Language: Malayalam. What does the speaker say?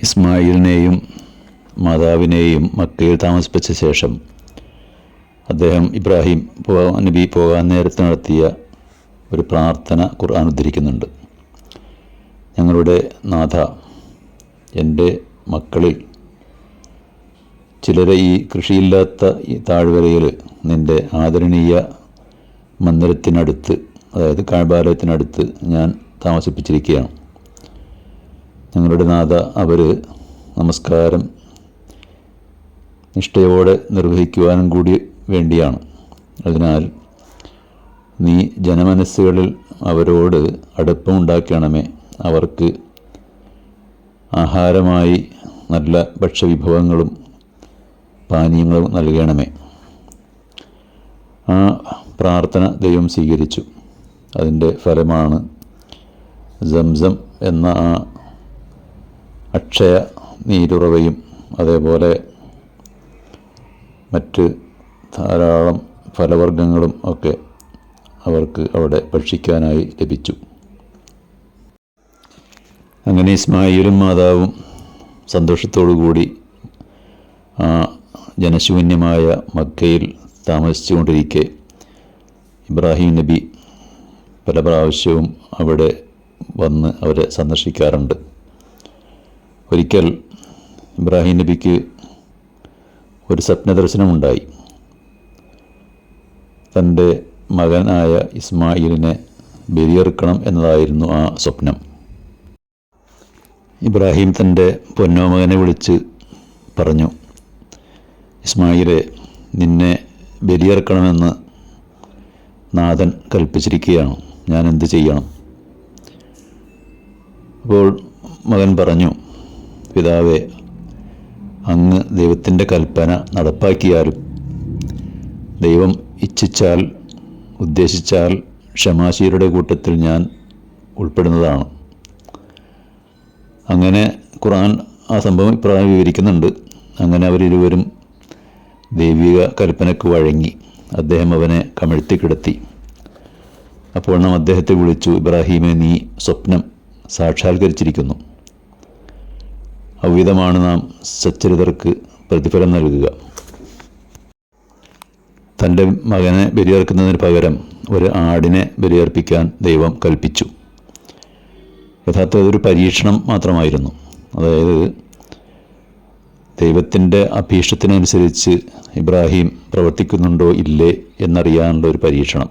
ഇസ്മായിലിനെയും മാതാവിനെയും മക്കയിൽ താമസിപ്പിച്ച ശേഷം അദ്ദേഹം ഇബ്രാഹിം നബി പോകാൻ നേരത്ത് നടത്തിയ ഒരു പ്രാർത്ഥന ഖുർആൻ ഉദ്ധരിക്കുന്നുണ്ട്. ഞങ്ങളുടെ നാഥ, എൻ്റെ മക്കളിൽ ചിലരെ ഈ കൃഷിയില്ലാത്ത ഈ താഴ്വരയിൽ നിൻ്റെ ആദരണീയ മന്ദിരത്തിനടുത്ത്, അതായത് കഅബാലയത്തിനടുത്ത് ഞാൻ താമസിപ്പിച്ചിരിക്കുകയാണ്. ഞങ്ങളുടെ നാഥ, അവർ നമസ്കാരം നിഷ്ഠയോടെ നിർവഹിക്കുവാനും കൂടി വേണ്ടിയാണ്. അതിനാൽ നീ ജനമനസ്സുകളിൽ അവരോട് അടുപ്പമുണ്ടാക്കണമേ. അവർക്ക് ആഹാരമായി നല്ല ഭക്ഷ്യവിഭവങ്ങളും പാനീയങ്ങളും നൽകണമേ. ആ പ്രാർത്ഥന ദൈവം സ്വീകരിച്ചു. അതിൻ്റെ ഫലമാണ് സംസം എന്ന ആ അക്ഷയ നീരുറവയും അതേപോലെ മറ്റ് ധാരാളം ഫലവർഗ്ഗങ്ങളും ഒക്കെ അവർക്ക് അവിടെ ഭക്ഷിക്കാനായി ലഭിച്ചു. അങ്ങനെ ഇസ്മായിലും മാതാവും സന്തോഷത്തോടുകൂടി ആ ജനശൂന്യമായ മക്കയിൽ താമസിച്ചു കൊണ്ടിരിക്കെ ഇബ്രാഹിം നബി പല പ്രാവശ്യവും അവിടെ വന്ന് അവരെ സന്ദർശിക്കാറുണ്ട്. ഒരിക്കൽ ഇബ്രാഹിം നബിക്ക് ഒരു സ്വപ്നദർശനമുണ്ടായി. തൻ്റെ മകനായ ഇസ്മായിലിനെ ബലിയറുക്കണം എന്നതായിരുന്നു ആ സ്വപ്നം. ഇബ്രാഹിം തൻ്റെ പൊന്നോമകനെ വിളിച്ച് പറഞ്ഞു, ഇസ്മായിലെ, നിന്നെ ബലിയറുക്കണമെന്ന് നാഥൻ കൽപ്പിച്ചിരിക്കുകയാണ്, ഞാൻ എന്ത് ചെയ്യണം? അപ്പോൾ മകൻ പറഞ്ഞു, പിതാവേ, അങ്ങ് ദൈവത്തിൻ്റെ കൽപ്പന നടപ്പാക്കിയാലും ദൈവം ഇച്ഛിച്ചാൽ, ഉദ്ദേശിച്ചാൽ ക്ഷമാശീലരുടെ കൂട്ടത്തിൽ ഞാൻ ഉൾപ്പെടുന്നതാണ്. അങ്ങനെ ഖുർആൻ ആ സംഭവം ഇപ്രകാരം വിവരിക്കുന്നുണ്ട്. അങ്ങനെ അവരിരുവരും ദൈവിക കൽപ്പനയ്ക്ക് വഴങ്ങി. അദ്ദേഹം അവനെ കമിഴ്ത്തി കിടത്തി. അപ്പോൾ നാം അദ്ദേഹത്തെ വിളിച്ചു, ഇബ്രാഹീമെ, നീ സ്വപ്നം സാക്ഷാത്കരിച്ചിരിക്കുന്നു. അவ்விதമാണ് നാം സച്ചരിതർക്ക് പ്രതിഫലം നൽകുക. തൻ്റെ മകനെ ബലിയർക്കുന്നതിന് പകരം ഒരു ആടിനെ ബലിയർപ്പിക്കാൻ ദൈവം കൽപ്പിച്ചു. യഥാർത്ഥത്തിൽ അതൊരു പരീക്ഷണം മാത്രമായിരുന്നു. അതായത് ദൈവത്തിൻ്റെ അഭീഷ്ടത്തിനനുസരിച്ച് ഇബ്രാഹിം പ്രവർത്തിക്കുന്നുണ്ടോ ഇല്ലേ എന്നറിയാനുള്ള ഒരു പരീക്ഷണം.